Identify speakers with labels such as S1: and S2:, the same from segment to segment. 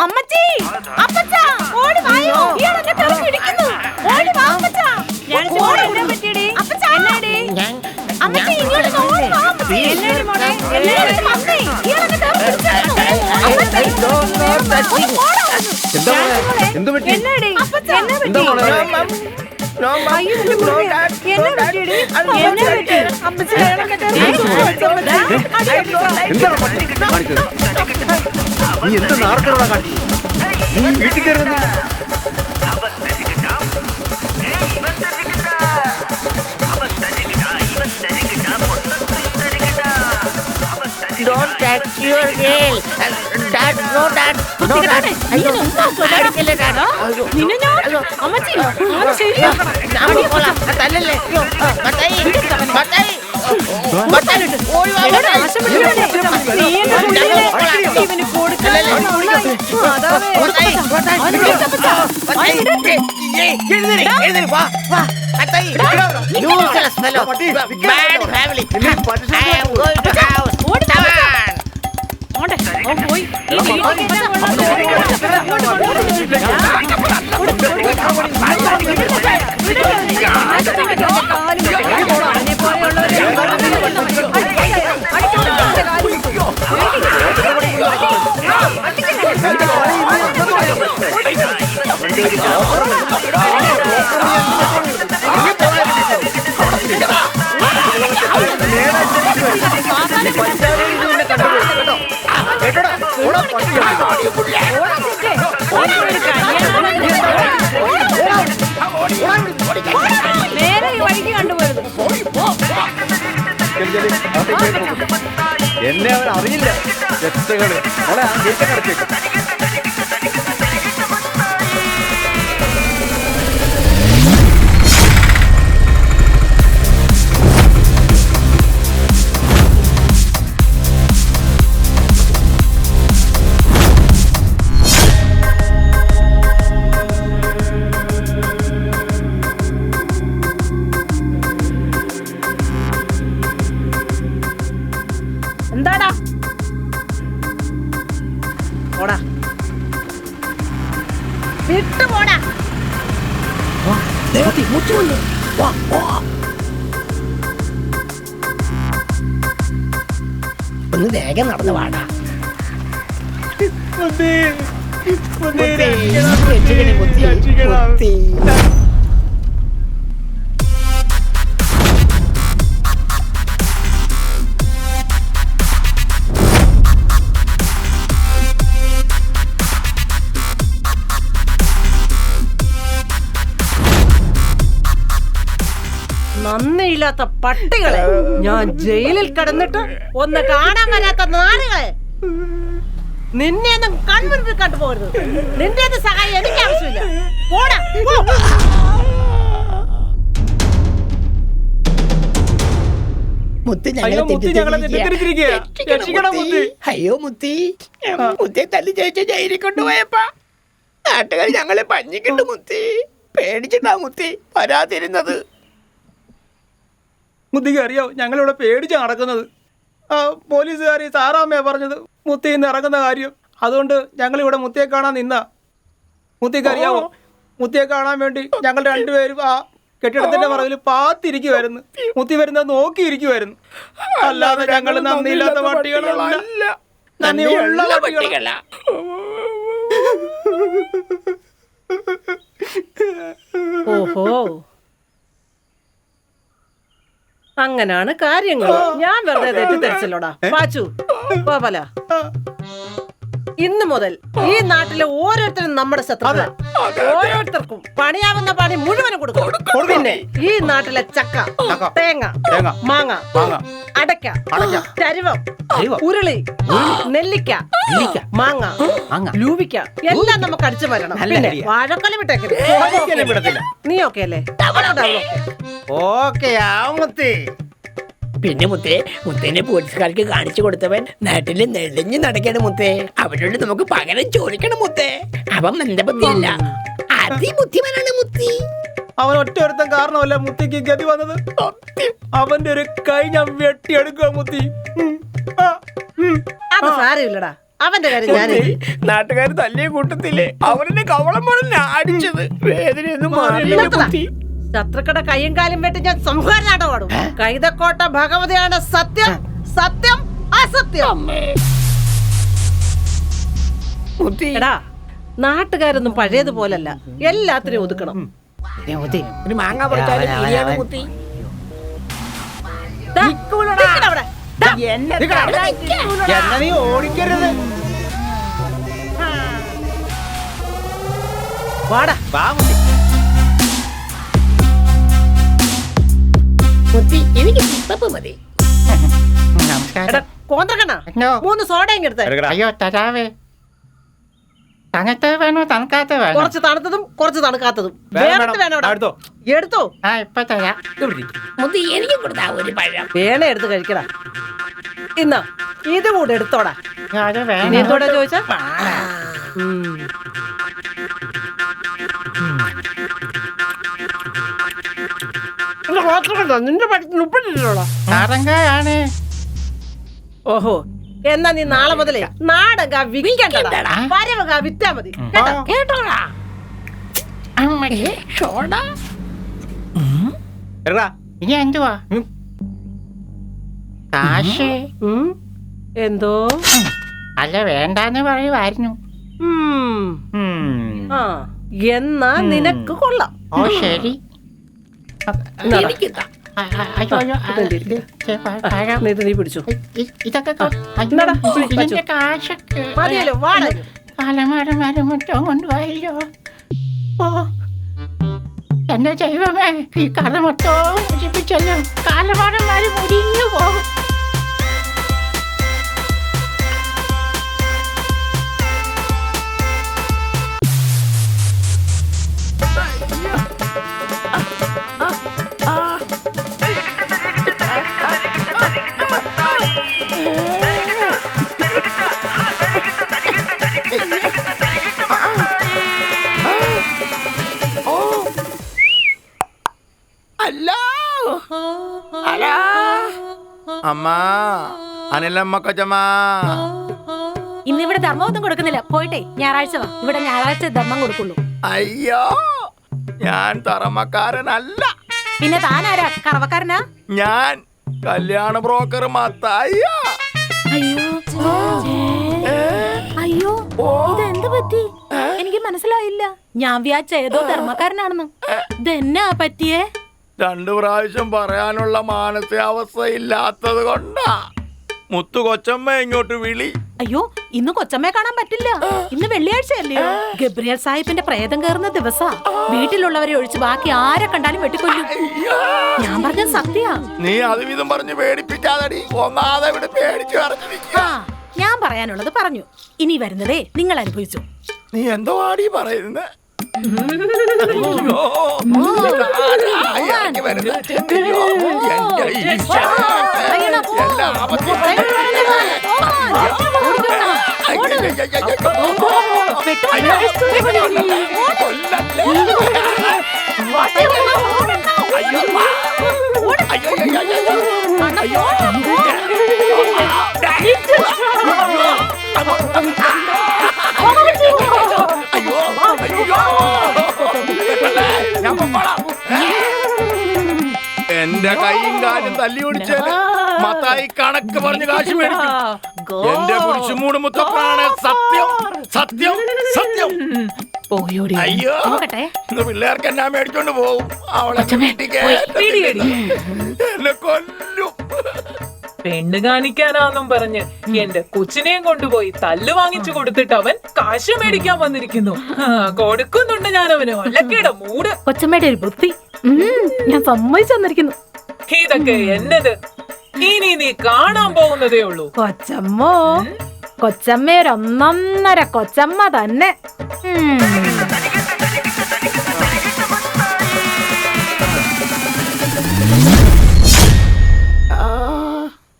S1: അമ്മച്ചി, അപ്പച്ചാ, ഓടി വായോ, ഇയാൾ എന്നെ തല പിടിക്കുന്നു. ഓടി വാ അപ്പച്ചാ.
S2: എന്നാ പറ്റിയടി?
S1: അപ്പച്ചാ,
S2: എന്നാടി?
S1: അമ്മച്ചി ഇങ്ങോട്ട് ഓടി വാ അമ്മച്ചി.
S2: എന്നാടി മോളെ?
S1: ഇങ്ങോട്ട് വന്നേ, ഇയാൾ എന്നെ തല പിടിക്കുന്നു. അമ്മച്ചി,
S3: എന്ത് പറ്റി?
S2: എന്നാടി?
S1: അപ്പച്ചാ,
S3: എന്താ മോളെ?
S2: അയ്യോ, എന്റെ മോളെ. എന്നാ പറ്റിയടി? എന്നാ പറ്റി?
S1: അമ്മച്ചി അയാൾ എന്നെ തല പിടിക്കുന്നു.
S3: എന്താണ് കാണിച്ചത്? നീ എന്ത് നാർക്കടാ കാട്ടി? നീ വീട്ടിൽ കയറുന്നു.
S4: Don't touch your girl. Dad, no, Dad. No, Dad. അയ്യോ, അടിക്കല്ലേ, Dad.
S1: നിന്നെ ഞാൻ അമ്മച്ചി അത് ശരിയാക്കണം.
S4: ഞാൻ പോകാം. തല്ലല്ലേ. അയ്യോ, മത്തായി, മത്തായി. മത്തായി, ഓടി വാ, മത്തായി.
S2: നീ എന്നെ പുള്ളിയെ ഇവന് കൊടുക്കലല്ലേ? അതാവേ.
S4: മത്തായി, മത്തായി. മത്തായി, എഴുന്നേരി, എഴുന്നേരി, വാ, വാ. Mathai, useless fellow. Bad family. I am going to house. Come on.
S2: ഓടെ, ഓൻ പോയി. ഈ വീട്ടിൽ നേരെ ഈ വഴിക്ക് കണ്ടുപോയത്.
S3: എന്നെ അവൻ അറിയില്ല. രക്ഷകള് മോളെ ആ ഗേറ്റ് അടച്ചേക്കും.
S2: എന്താടാ? പോടാ, വിട്ടു പോടാ.
S4: ഒന്ന് വേഗം നടന്നു വാടാ.
S2: നന്ദിയില്ലാത്ത പട്ടികളെ, ഞാൻ ജയിലിൽ കിടന്നിട്ട് ഒന്ന് കാണാൻ വരാത്ത നാടുകളെ, നിന്നെ ഒന്നും കൺമുൻപിൽ കണ്ടുപോകരുത്. നിന്റെ സഹായം എനിക്ക് ആവശ്യമില്ല. പോടാ, പോ.
S4: മുത്തി
S3: അയ്യോ, മുത്തി ഞങ്ങളെ തെറ്റിദ്ധരിച്ചിരിക്കുകയാ. രക്ഷിക്കണം മുത്തി.
S4: അയ്യോ മുത്തി, മുത്തിയെ തല്ലി ജയിച്ച ജയിലിൽ കൊണ്ടുപോയപ്പാ നാട്ടുകാർ ഞങ്ങളെ പഞ്ഞിക്കിട്ടു. മുത്തി പേടിച്ചിട്ടാ മുത്തി വരാതിരുന്നത്.
S3: മുത്തിക്ക് അറിയാവോ, ഞങ്ങളിവിടെ പേടിച്ച് നടക്കുന്നത്. പോലീസുകാർ സാറാമ്മയാ പറഞ്ഞത് മുത്തി ഇന്ന് ഇറങ്ങുന്ന കാര്യം. അതുകൊണ്ട് ഞങ്ങളിവിടെ മുത്തിയെ കാണാൻ നിന്നാ. മുത്തിക്ക് അറിയാവോ, മുത്തിയെ കാണാൻ വേണ്ടി ഞങ്ങൾ രണ്ടുപേരും ആ കെട്ടിടത്തിന്റെ പറവിൽ പാത്തിരിക്കുവായിരുന്നു. മുത്തി വരുന്നത് നോക്കിയിരിക്കുവായിരുന്നു. അല്ലാതെ ഞങ്ങൾ നന്ദിയില്ലാത്ത പട്ടികളല്ല, നന്ദിയുള്ള പട്ടികളല്ല.
S2: ഓഹോ, അങ്ങനാണ് കാര്യങ്ങൾ. ഞാൻ വെറുതെ തെറ്റിദ്ധരിച്ചല്ലോടാ. പാച്ചു, പോവല. ഇന്ന് മുതൽ ഈ നാട്ടിലെ ഓരോരുത്തരും നമ്മുടെ ശത്രുക്കളാ. ഓരോരുത്തർക്കും പണിയാവുന്ന പണി മുഴുവനും കൊടുക്കും. പിന്നെ ഈ നാട്ടിലെ ചക്ക, തേങ്ങ, മാങ്ങ, അടയ്ക്ക, ചരുവം, ഉരുളി, നെല്ലിക്ക, മാങ്ങ, ലൂവിക്ക എല്ലാം നമുക്ക് അടിച്ചു വരണം. പിന്നെ വാഴക്കൊല വിട്ടേക്കരുത്. നീ ഓക്കെ അല്ലേ?
S4: ഓക്കെ മുത്തി. പിന്നെ മുത്തേ, മുത്തേനെ പോലീസുകാർക്ക് കാണിച്ചു കൊടുത്തവൻ നാട്ടില് നെളിഞ്ഞു നടക്കണം മുത്തേ. അവനോട് നമുക്ക് പകരം ചോദിക്കണം മുത്തേ. അവൻ മന്ദബുദ്ധിയല്ല, അതിബുദ്ധിമാനാണ് മുത്തി.
S3: അവൻ ഒറ്റൊരുത്തൻ കാരണമല്ല മുത്തിക്ക് ഗതി വന്നത്. അവന്റെ ഒരു കൈ ഞാൻ വെട്ടിയെടുക്കുക മുത്തി.
S2: അത് സാരമില്ലടാ. അവന്റെ കാര്യം ഞാൻ
S4: നാട്ടുകാർ തല്ലിയ കൂട്ടത്തില്ലേ അവരുടെ കവളം പോലെ അടിച്ചത് വേദനയൊന്നും മാറിയില്ല മുത്തി.
S2: ശത്രുക്കളുടെ കയ്യും കാലും വെട്ടി ഞാൻ സംഹാരനാട്ടം പാടും. കൈതക്കോട്ട ഭഗവതിയാണ് സത്യം, സത്യം അസത്യം.
S4: മുത്തി
S2: എടാ, നാട്ടുകാരൊന്നും പഴയതുപോലല്ല, എല്ലാത്തിനും ഒതുക്കണം.
S4: ഒരു മാങ്ങ പറിച്ചാലും പിരിയാണ് മുത്തി.
S2: ദാ, നിക്കടാ അവിടെ. ദാ,
S3: എന്നാ നീ ഓടിക്കരുത്.
S2: വാടാ.
S3: വാ മുത്തി.
S4: മുത്തി എനിക്ക് പിപ്പപ്പ് മതി.
S2: എടാ കോന്ത്രക്കണ്ണ, 3 സോഡയും എടുത്തേ.
S5: അയ്യോ തരാവേ. തണുത്തത് വേണോ തണുക്കാത്ത വേണോ?
S2: കുറച്ച് തണുത്തതും കുറച്ച് തണുക്കാത്തതും
S3: വേണം,
S2: വേണം.
S3: വേണം. എടുത്തോ.
S2: എടുത്തോ.
S5: ആ ഇപ്പൊ തരാം.
S4: മുത്തി എനിക്ക് കൊടുത്താ ഒരു പഴം.
S2: വേണേ എടുത്ത് കഴിക്കടാ. ഇന്നാ ഇത് കൂടെ എടുത്തോടാ.
S5: അത്
S2: ഇനി
S5: വേണം.
S2: എന്തോടാ ചോദിച്ചാ? നിന്റെ പഠിക്കുന്ന ഉപ്പിട്ടില്ലോടാ.
S5: നാരങ്ങയാണ്.
S2: ഓഹോ, എന്നാ നീ നാളെ മുതലേ നാടക വിൽക്കണ്ടടാ, പരവക വിറ്റാ മതി കേട്ടോ?
S4: കേട്ടോടാ
S5: അമ്മയ്ക്ക്
S4: ഷോട
S3: എടാ,
S5: ഇനി എന്തുവാ? കാശ്
S2: ഉം, എന്തോ
S5: അല്ല വേണ്ടാന്ന് പറയുമായിരുന്നു.
S2: ആ എന്നാ നിനക്ക് കൊള്ളാം.
S5: ഓ ശരി.
S2: ഇന്നാടാ.
S4: എനിക്ക് താ.
S5: അയ്യോ അയ്യോ പഴം.
S2: ഇത് നീ പിടിച്ചു.
S5: ഇതൊക്കെ
S2: ഇന്നാടാ,
S5: ഇതിന്റെ കാശൊക്കെ
S2: മതിയല്ലോ, വാട.
S5: കാലമാരം മരമുറ്റം കൊണ്ടുപോയല്ലോ. ഓ എന്റെ ദൈവമേ, ഈ കഥ മൊത്തവും നശിപ്പിച്ചല്ലോ. കാലമാരം വരെ മുരിഞ്ഞു പോകും.
S6: അമ്മാ അനിലമ്മ കൊച്ചമ്മാ.
S1: ഇന്നിവിടെ ധർമ്മമൊന്നും കൊടുക്കുന്നില്ല. പോയിട്ടെ ഞായറാഴ്ച വാ. ഇവിടെ ഞായറാഴ്ച ധർമ്മം കൊടുക്കുള്ളൂ.
S6: അയ്യോ, ഞാൻ തറമക്കാരനല്ല.
S1: പിന്നെ താനാരാ? കറവക്കാരനാ?
S6: ഞാൻ കല്യാണ ബ്രോക്കർ മത്തായ.
S1: അയ്യോ, ഇതെന്ത് പറ്റി? എനിക്ക് മനസ്സിലായില്ല. ഞാൻ വിചാരിച്ച ഏതോ ധർമ്മക്കാരനാണെന്ന്. ഇതെന്നാ പറ്റിയേ?
S6: 2 പ്രാവശ്യം പറയാനുള്ള മാനസികാവസ്ഥ ഇല്ലാത്തത് കൊണ്ടാ മുത്തു കൊച്ചമ്മ ഇങ്ങോട്ട് വിളി.
S1: അയ്യോ, ഇന്ന് കൊച്ചമ്മയെ കാണാൻ പറ്റില്ല. ഇന്ന് വെള്ളിയാഴ്ചയല്ലയോ? ഗബ്രിയേൽ സാഹിബിന്റെ പ്രേതം കയറുന്ന ദിവസാ. വീട്ടിലുള്ളവരെ ഒഴിച്ച് ബാക്കി ആരെ കണ്ടാലും വെട്ടിക്കൊല്ലും. ഞാൻ പറഞ്ഞ സത്യാ.
S6: നീ അതും ഇതും പറഞ്ഞ് പേടിപ്പിക്കാതടി. ഒന്നാതെ ഇവിടെ പേടിച്ചു
S1: ആ, ഞാൻ പറയാനുള്ളത് പറഞ്ഞു. ഇനി വരുന്നതേ നിങ്ങൾ അനുഭവിച്ചു.
S6: നീ എന്തോ ആടി പറയുന്നത്? എന്റെ കൈയും കാലും തല്ലി ഓടിച്ചാല് മത്തായി കണക്ക് പറഞ്ഞ് കാശ് മേടിക്കും. എന്റെ കുരിശുമൂട് മുത്തപ്പനാണ് സത്യം, സത്യം, സത്യം. അയ്യോ, ഇന്ന് പിള്ളേർക്ക് എന്നാ മേടിച്ചോണ്ട് പോവും. അവളെ എന്നെ കൊല്ലും.
S7: പെണ്ണ് കാണിക്കാനാന്നും പറഞ്ഞ് എന്റെ കൊച്ചിനെയും കൊണ്ടുപോയി തല്ല് വാങ്ങിച്ചു കൊടുത്തിട്ട് അവൻ കാശ് മേടിക്കാൻ വന്നിരിക്കുന്നു. കൊടുക്കുന്നുണ്ട് ഞാൻ അവന്. ഒലക്കയുടെ മൂട്.
S1: കൊച്ചമ്മയുടെ ഒരു ബുദ്ധി ഞാൻ സമ്മതിച്ചു തന്നിരിക്കുന്നു.
S7: ഇതൊക്കെ എന്നത് ഇനി നീ കാണാൻ പോകുന്നതേ ഉള്ളൂ.
S1: കൊച്ചമ്മോ, കൊച്ചമ്മ ഒരു ഒന്നൊന്നര കൊച്ചമ്മ തന്നെ.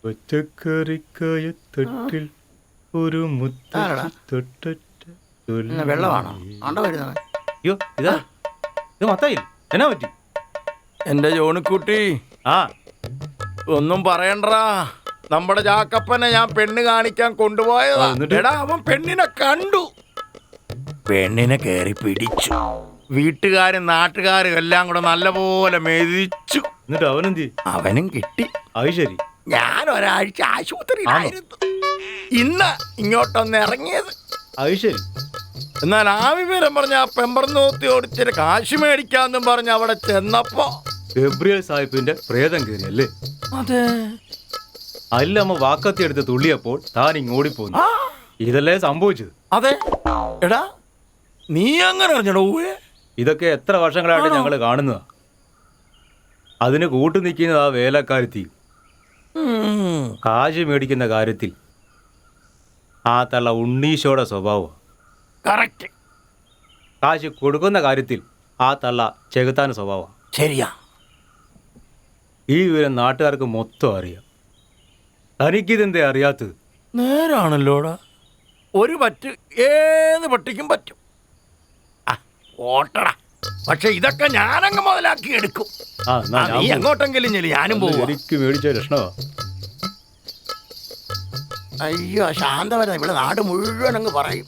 S8: പച്ചക്കറിക്കായത്തട്ടിൽ ഒരു
S6: വെള്ളമാണോ?
S3: അയ്യോ, ഇത് മത്തായി എന്നാ പറ്റി?
S6: എന്റെ ജോണിക്കുട്ടി,
S3: ആ
S6: ഒന്നും പറയണ്ടാ. നമ്മുടെ ചാക്കപ്പനെ ഞാൻ പെണ്ണ് കാണിക്കാൻ കൊണ്ടുപോയതാ.
S8: ആ, എന്നിട്ട്?
S6: എടാ അവൻ പെണ്ണിനെ കണ്ടു, പെണ്ണിനെ കേറി പിടിച്ചു. വീട്ടുകാരും നാട്ടുകാരും എല്ലാം കൂടെ നല്ലപോലെ മെതിച്ചു.
S8: എന്നിട്ട് അവനെന്തി?
S6: അവനും കിട്ടി.
S8: അത് ശരി.
S6: ഞാൻ ഒരാഴ്ച ആശുപത്രിയിലായിരുന്നു. ഇന്ന് ഇങ്ങോട്ടൊന്ന് ഇറങ്ങിയത്.
S8: അത് ശരി.
S6: എന്നാൽ ആ വിവരം പറഞ്ഞ ആ പെമ്പർനോത്തി ഓടിച്ചിട്ട് കാശ് മേടിക്കാന്നും പറഞ്ഞ് അവിടെ ചെന്നപ്പോ
S8: ഗബ്രിയേൽ സാഹിബിന്റെ പ്രേതം കയറിയല്ലേ?
S6: അതെ.
S8: അല്ലമ്മ വാക്കത്തി എടുത്ത് തുള്ളിയപ്പോൾ താൻ ഇങ്ങോടിപ്പോന്നു. ഇതല്ലേ സംഭവിച്ചത്?
S6: അതെ. എടാ നീ അങ്ങനെ അറിഞ്ഞടോ?
S8: ഇതൊക്കെ എത്ര വർഷങ്ങളായിട്ട് ഞങ്ങൾ കാണുന്നതാ. അതിന് കൂട്ടു നിൽക്കുന്നത് ആ വേലക്കാരത്തി. കാശ് മേടിക്കുന്ന കാര്യത്തിൽ ആ തള്ള ഉണ്ണീശോയുടെ സ്വഭാവം.
S6: കറക്റ്റ്.
S8: കാശ് കൊടുക്കുന്ന കാര്യത്തിൽ ആ തള്ള ചെകുത്താൻ സ്വഭാവം.
S6: ശരിയാ.
S8: ഈ വിവരം നാട്ടുകാർക്ക് മൊത്തം അറിയാം. തനിക്കിതെന്തേ അറിയാത്തത്?
S6: നേരാണല്ലോടാ. ഒരു പറ്റ് ഏത് പട്ടിക്കും പറ്റും. ഓട്ടടാ. പക്ഷെ ഇതൊക്കെ ഞാനങ്ങ് മുതലാക്കി എടുക്കും.
S8: ആ, എന്നാ ഞാൻ
S6: നീ
S8: പോവാ.
S6: എങ്ങോട്ടെങ്കിലും ചെല്ലി, ഞാനും പോവാ.
S8: എനിക്ക് മേടിച്ച ലക്ഷണമാ.
S6: അയ്യോ ശാന്തവര ഇവിടെ നാട് മുഴുവൻ അങ്ങ് പറയും.